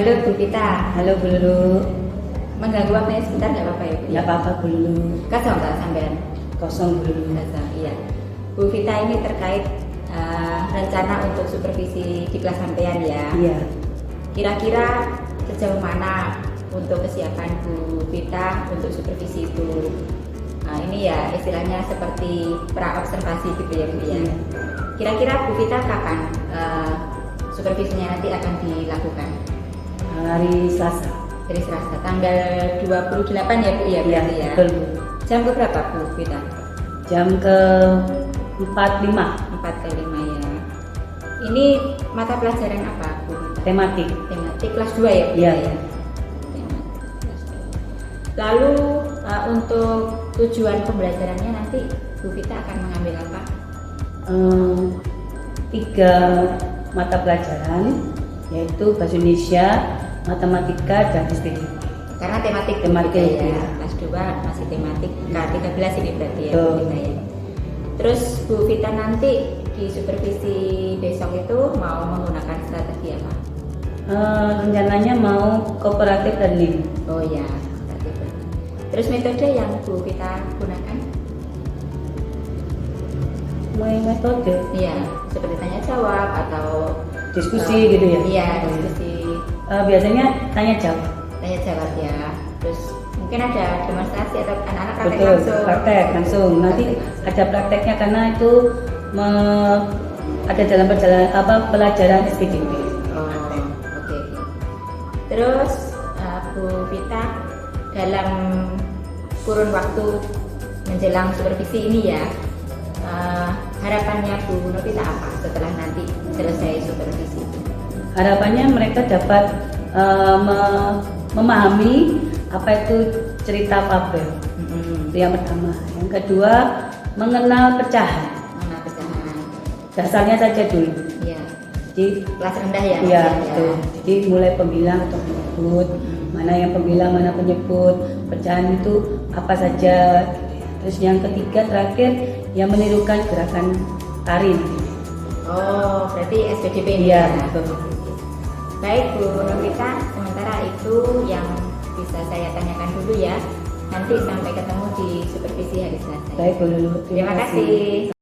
Halo Bu Vita. Halo Bu Lulu. Mengganggu waktunya sebentar nggak apa-apa ya Bu? Nggak apa-apa Bu Lulu. Kosong tak sampean? Kosong Bu Lulu. Kosong, iya. Bu Vita ini terkait rencana untuk supervisi di kelas sampean ya. Iya. Kira-kira sejauh mana untuk kesiapan Bu Vita untuk supervisi itu? Nah, ini ya istilahnya seperti pra-observasi gitu ya Bu ya. Iya. Kira-kira Bu Vita kapan supervisinya nanti akan dilakukan? Hari Selasa. Hari Selasa, tanggal 28 ya Bu ya berarti ya? Betul Bu. Jam ke berapa Bu Vita? Jam ke 45. 4 ke 5 ya. Ini mata pelajaran apa Bu Vita? Tematik. Tematik kelas 2 ya Bu Iya. ya? Tematik kelas 2. Lalu untuk tujuan pembelajarannya nanti Bu Vita akan mengambil apa? 3 mata pelajaran, yaitu Bahasa Indonesia, Matematika, dan SPDB. Karena tematik Tematik, ya. ya. Kelas 2 masih tematik K13 ini berarti ya Betul. Bu Vita ya. Terus Bu Vita nanti di supervisi besok itu mau menggunakan strategi apa? Rencananya mau kooperatif learning. Oh ya, strategi. Terus metode yang Bu Vita gunakan? Metode Iya, seperti tanya jawab atau diskusi gitu ya. Iya, diskusi Biasanya tanya jawab. tanya jawab ya. Terus mungkin ada demonstrasi atau anak-anak praktek Betul, langsung. praktek langsung. Nanti Praktek ada prakteknya karena itu ada dalam pelajaran SPDB. Oh, oke. Terus Bu Vita dalam kurun waktu menjelang supervisi ini ya, harapannya Bu Novita apa setelah nanti selesai supervisi? Harapannya mereka dapat memahami apa itu cerita fabel. Itu yang pertama. Yang kedua, mengenal pecahan. Mana pecahan? Dasarnya saja dulu. Iya. Jadi Kelas rendah ya? iya, Mas, betul. Jadi mulai pembilang atau penyebut, mana yang pembilang, mana penyebut, pecahan itu apa saja. Terus yang ketiga terakhir yang menirukan gerakan tari. Oh, berarti SPDB ini Iya, ya? betul. Baik Bu Novita, sementara itu yang bisa saya tanyakan dulu ya. Nanti sampai ketemu di supervisi hari Selasa. Baik Bu Lulu, Terima kasih.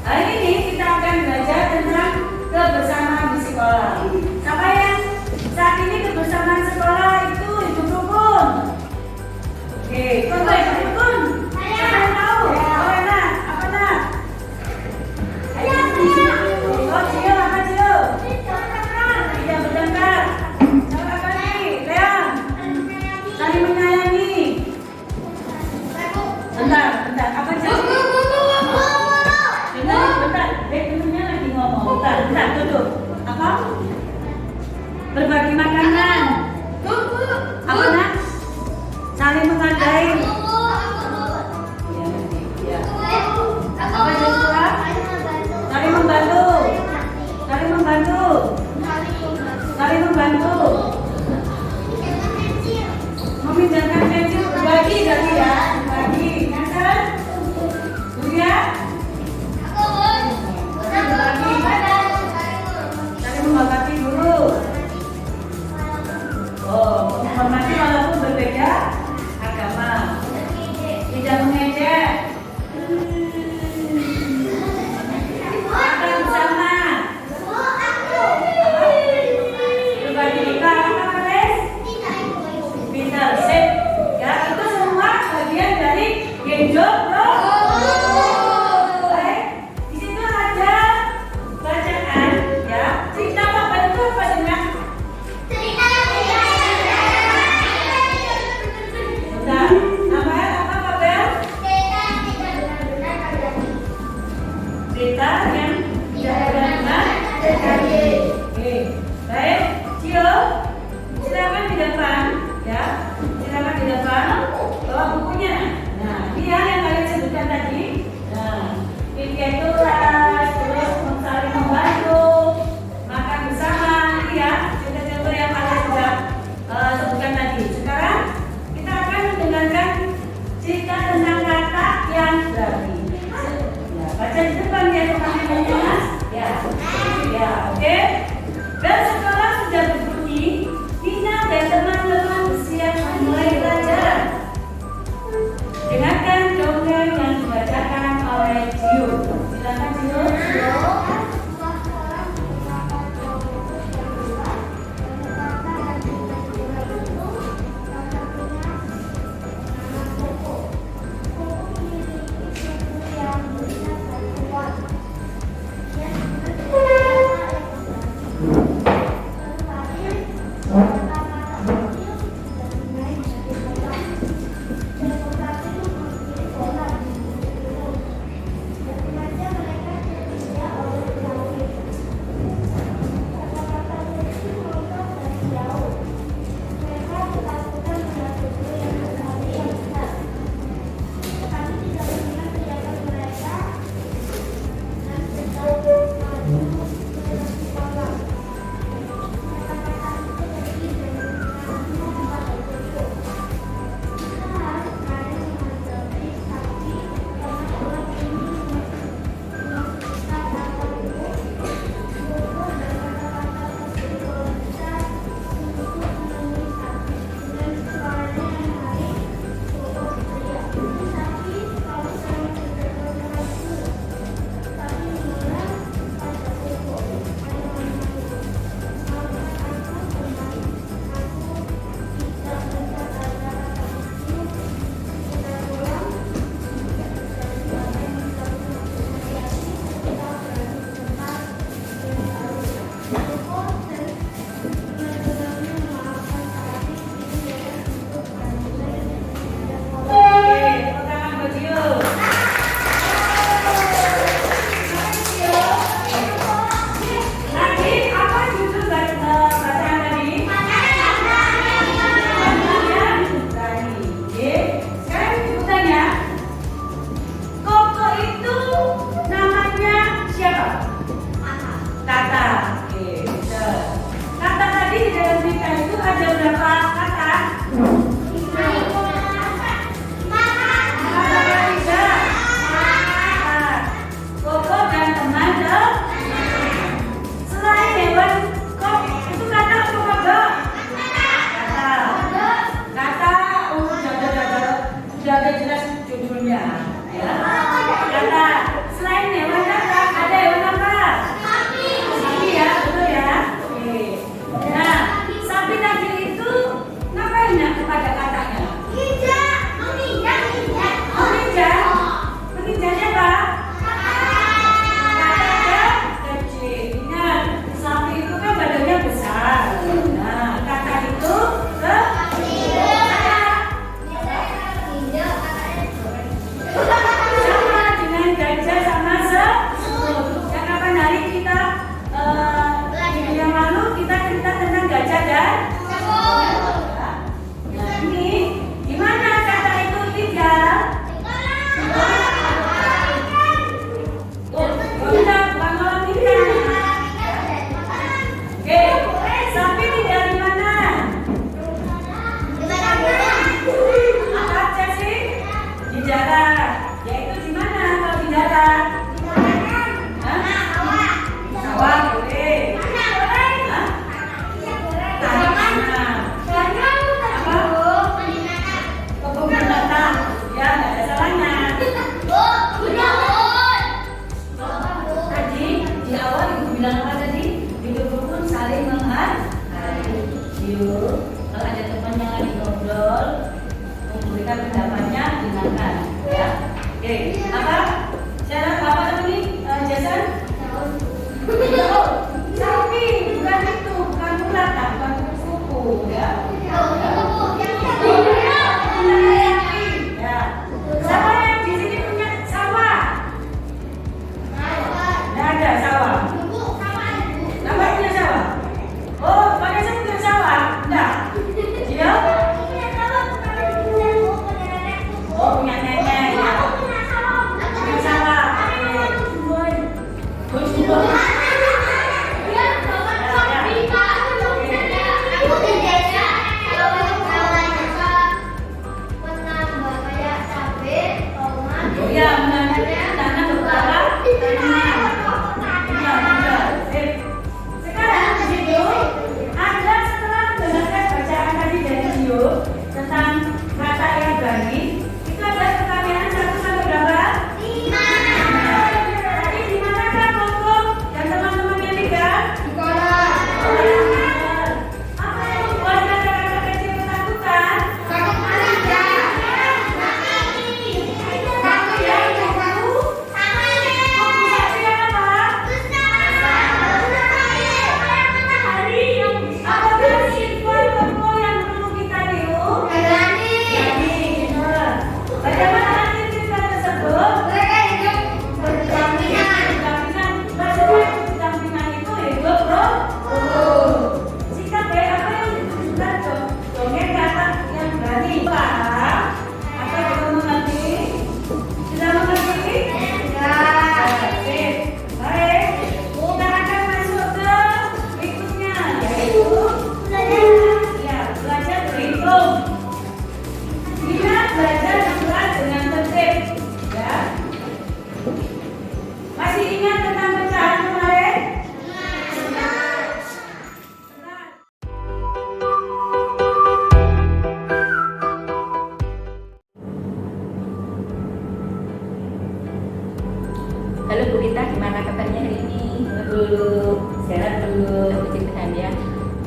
Hari ini kita akan belajar tentang kebersamaan di sekolah. Siapa bentar, duduk. Apa? Berbagi makanan. Apa nak? Saling menghargai. Ya. Apa Joshua? Saling membantu. Saling membantu. Saling membantu. Memindahkan pensil. Bagi ya. Bagi. Ya kan? Ya. Saling menghormati dulu. Oh, menghormati walaupun berbeda agama. Tidak mengejek. Makan bersama. Berbagi nikah apa guys? Pintar, sip. Ya, itu semua bagian dari genjot, bro. Baik, di situ ada bacaan, ya. Cerita apa itu apa dengar? Nah, namanya apa Babel? Cerita yang tidak benar terjadi. Oke, baik. Cio, silakan di depan, ya. Silakan di depan. Bawa bukunya. Nah, dia yang kalian sebutkan tadi. Nah, ini itu terus saling membantu, makan bersama, ya. Contoh-contoh yang kalian sudah sebutkan tadi. Sekarang kita akan mendengarkan cerita tentang kata yang berarti. Ya, baca di depan ya teman-teman. Ya, ya, oke. Dan sekolah sudah berbunyi, Nina dan teman-teman bersiap memulai belajar. Dengarkan dongeng yang dibacakan oleh Gio. Silakan Gio. bilang apa tadi? Hidup rukun saling menghargai. Yuk, kalau ada teman yang lagi ngobrol, memberikan pendapatnya, dengarkan, ya. Oke, apa? Syarat apa tadi? Jason? Sapi, bukan itu, bukan ulat, bukan kupu-kupu, ya. Ya. Siapa yang di sini punya sawah? Nggak ada sawah. Bapak punya sawah? Oh, Pak Desa punya sawah? Enggak. Dia? Oh, punya nenek. Ya. Punya sawah. Ya, menanam beberapa tanaman. Ya, benar. Sekarang di situ Anda setelah mendengarkan bacaan tadi dari Dio tentang kata yang berani, itu ada pertanyaan 1 sampai berapa? 5. Tadi di manakah Koko dan teman-teman yang tinggal? Di kolam. Apa yang membuat anak-anak kecil ketakutan? Halo Bu Rita, gimana kabarnya hari ini? Dulu, sehat dulu. Puji Tuhan ya.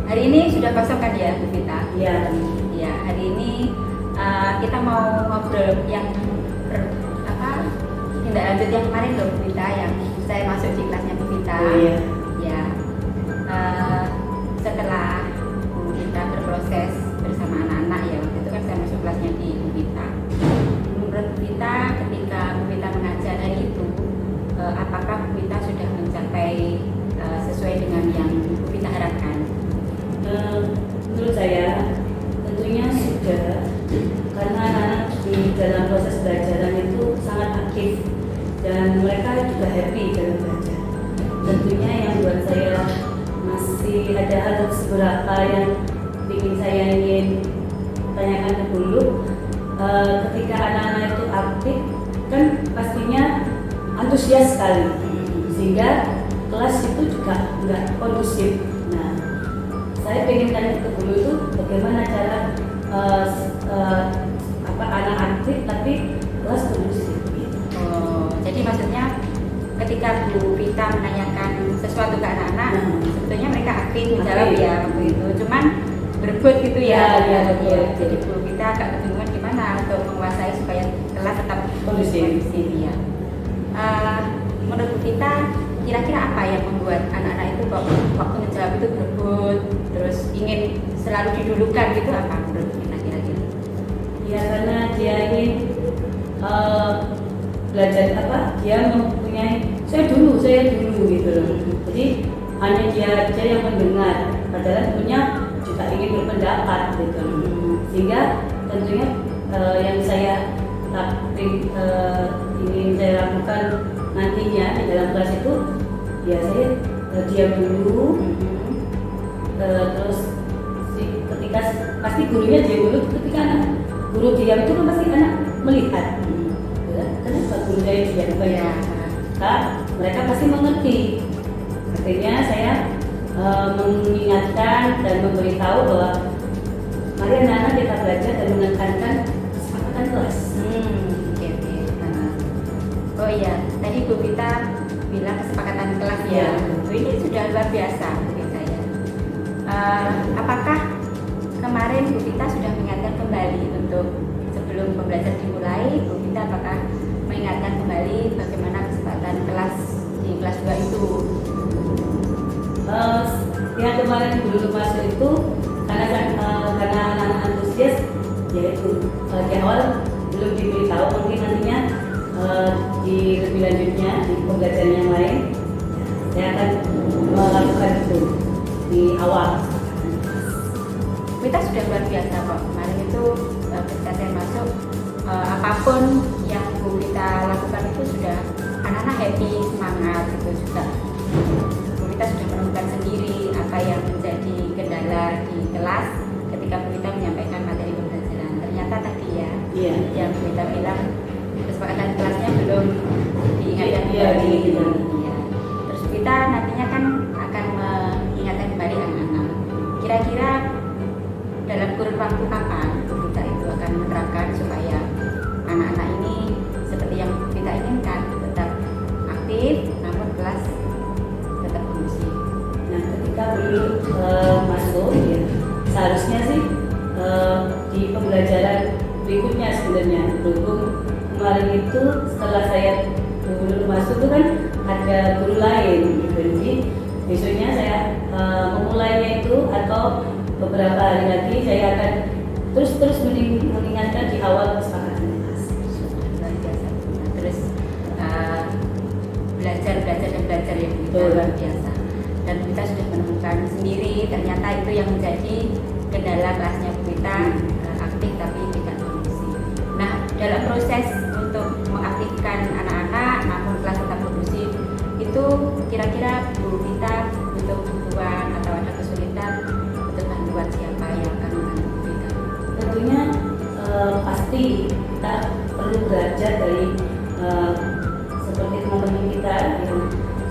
Hari ini sudah kosong kan ya Bu Rita? Iya. Ya, hari ini kita mau ngobrol yang tindak lanjut yang kemarin loh Bu Rita, yang saya masuk di kelasnya Bu Rita. Oh, iya. Ya, setelah Bu Rita berproses bersama anak-anak ya, waktu itu kan saya masuk kelasnya di Bu Rita. Menurut Bu Rita, ketika Bu Rita mengajar hari itu, apakah Bu Rita sudah mencapai sesuai dengan yang Bu Rita harapkan? Menurut saya tentunya sudah, karena anak-anak di dalam proses belajaran itu sangat aktif dan mereka juga happy dalam belajar. Tentunya yang buat saya masih ada hal beberapa yang ingin tanyakan dulu. Ketika anak-anak itu aktif kan pastinya antusias sekali, sehingga kelas itu juga nggak kondusif. Nah, saya ingin tanya ke guru itu bagaimana cara anak aktif tapi kelas kondusif. Oh, jadi maksudnya ketika Bu Rita menanyakan sesuatu ke anak-anak, sebetulnya mereka aktif menjawab ya waktu itu, cuman berebut gitu ya. Ya, Jadi Bu Rita agak kebingungan gimana untuk menguasai supaya kelas tetap Kondusif. ya. Menurut Bu Rita, kira-kira apa yang membuat anak-anak itu kok waktu menjawab itu berebut, terus ingin selalu didulukan gitu, apa menurut Bu Rita kira-kira? Ya karena dia ingin belajar dia mempunyai saya dulu gitu loh. Jadi hanya dia aja yang mendengar, padahal punya juga ingin berpendapat gitu. Sehingga tentunya yang saya ingin saya lakukan nantinya di dalam kelas itu ya saya diam dulu, terus ketika pasti gurunya diam dulu, ketika anak guru diam itu kan pasti anak melihat, kenapa guru saya diam ya, mereka pasti mengerti. Akhirnya saya mengingatkan dan memberitahu bahwa mari anak-anak kita belajar dan menekankan kesepakatan kelas. Oh iya, tadi Bu Rita bilang kesepakatan kelas Iya. ya. Ini sudah luar biasa menurut saya. Apakah kemarin Bu Vita sudah mengingatkan kembali untuk sebelum pembelajaran dimulai, Bu Vita apakah mengingatkan kembali bagaimana kesepakatan kelas di kelas 2 itu? Yang kemarin belum masuk itu karena anak-anak antusias, yaitu di awal belum diberitahu, mungkin nantinya di lebih lanjutnya di pembelajaran yang lain saya akan melakukan itu di awal. Kita sudah luar biasa kok. Kemarin itu ketika saya masuk, apapun yang Bu Vita lakukan itu sudah anak-anak happy, semangat itu juga. Bu Vita sudah menemukan sendiri apa yang menjadi kendala di kelas ketika Bu Vita menyampaikan materi pembelajaran. Ternyata tadi ya, Iya. yang Bu Vita bilang kesepakatan kelasnya belum diingatkan Iya, kembali. iya. Iya. Terus kita nantinya kan akan mengingatkan kembali anak-anak. Kira-kira dalam kurun waktu kapan kita itu akan menerapkan supaya anak-anak ini seperti yang kita inginkan tetap aktif namun kelas tetap kondusif. Nah, ketika belum masuk, ya, seharusnya sih di pembelajaran berikutnya sebenarnya. Berhubung kemarin itu setelah saya belum masuk itu kan ada guru lain, gitu. Jadi besoknya saya memulainya itu atau beberapa hari lagi saya akan terus mengingatkan di awal kesepakatan kelas. Luar biasa. Nah, terus belajar ya Bu Vita, Betul. luar biasa. Dan kita sudah menemukan sendiri ternyata itu yang menjadi kendala kelasnya Bu Vita, aktif tapi tidak kondusif. Nah, dalam proses untuk mengaktifkan anak-anak namun kelas tetap kondusif itu kira-kira Bu Vita butuh bantuan atau ada kesulitan, butuh bantuan siapa yang akan membantu Bu Vita? Tentunya pasti kita perlu belajar dari seperti teman-teman kita yang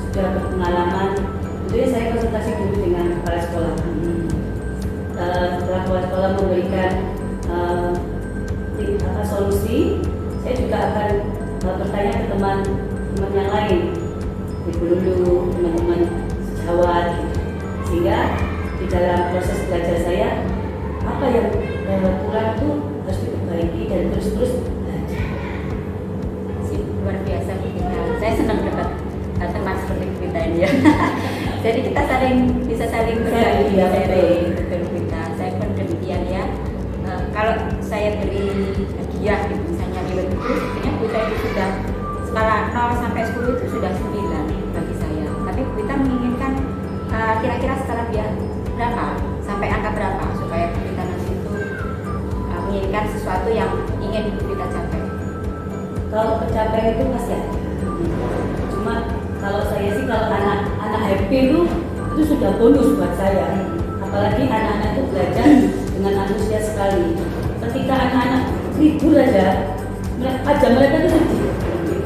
sudah berpengalaman. Tentunya saya konsultasi dulu dengan kepala sekolah. Setelah kepala sekolah memberikan solusi, saya juga akan bertanya ke teman-teman yang lain, ibu dulu, teman-teman sejawat, sehingga di dalam proses belajar saya apa yang kurang itu harus diperbaiki dan terus belajar. Luar biasa Bu Vita. Saya senang dapat teman seperti Bu Vita ini ya. Jadi kita bisa saling berbagi, Iya, sharing, betul Bu Vita. Saya pun demikian ya. Kalau saya beri hadiah gitu, misalnya nilai itu, sebenarnya Bu Vita itu sudah skala 0 sampai 10 itu sudah 9 bagi saya. Tapi Bu Vita menginginkan kira-kira skala dia berapa, sampai angka berapa supaya Bu Vita nanti itu menginginkan sesuatu yang ingin Bu Vita capai. Kalau pencapaian itu pasti ada. Cuma kalau saya sih kalau anak happy itu sudah bonus buat saya. Apalagi anak-anak itu belajar dengan antusias sekali. Ketika anak-anak libur aja mereka itu sedih.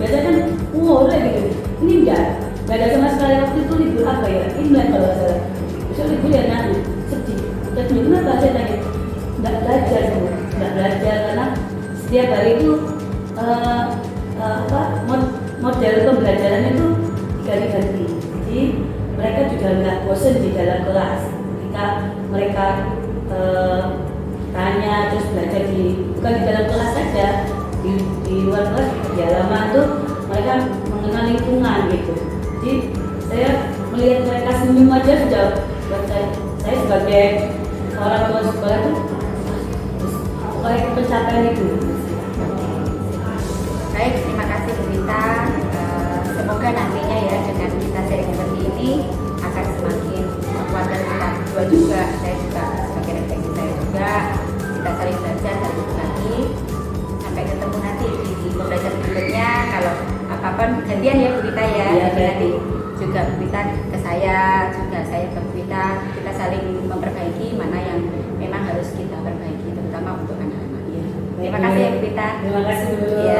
Biasanya kan, udah gitu. Ini enggak ada sama sekali waktu itu libur apa ya? Imlek kalau salah. Besok libur ya nanti sedih. Dan kenapa saya tanya? Nggak belajar karena setiap hari itu model pembelajaran itu ganti-ganti. Jadi mereka juga nggak bosan di dalam kelas. Ketika mereka tanya terus belajar bukan di dalam kelas saja, di luar kelas di halaman tuh mereka mengenal lingkungan gitu. Jadi saya melihat mereka senyum aja sudah buat saya sebagai orang tua sekolah tuh kayak pencapaian itu. Baik, terima kasih Bu Vita. Semoga nantinya ya dengan kita sharing seperti ini akan semakin kuat dan kita berdua juga, saya juga sebagai refleksi saya juga, kita saling belajar, saling berbagi. Sampai ketemu nanti di pembelajaran berikutnya. Kalau apapun gantian ya Bu Vita ya. Iya, Jadi nanti juga Bu Vita ke saya, juga saya ke Bu Vita. Kita saling memperbaiki mana yang memang harus kita perbaiki, terutama untuk anak-anak. Iya. Terima kasih ya Bu Vita. Terima kasih dulu. Ya.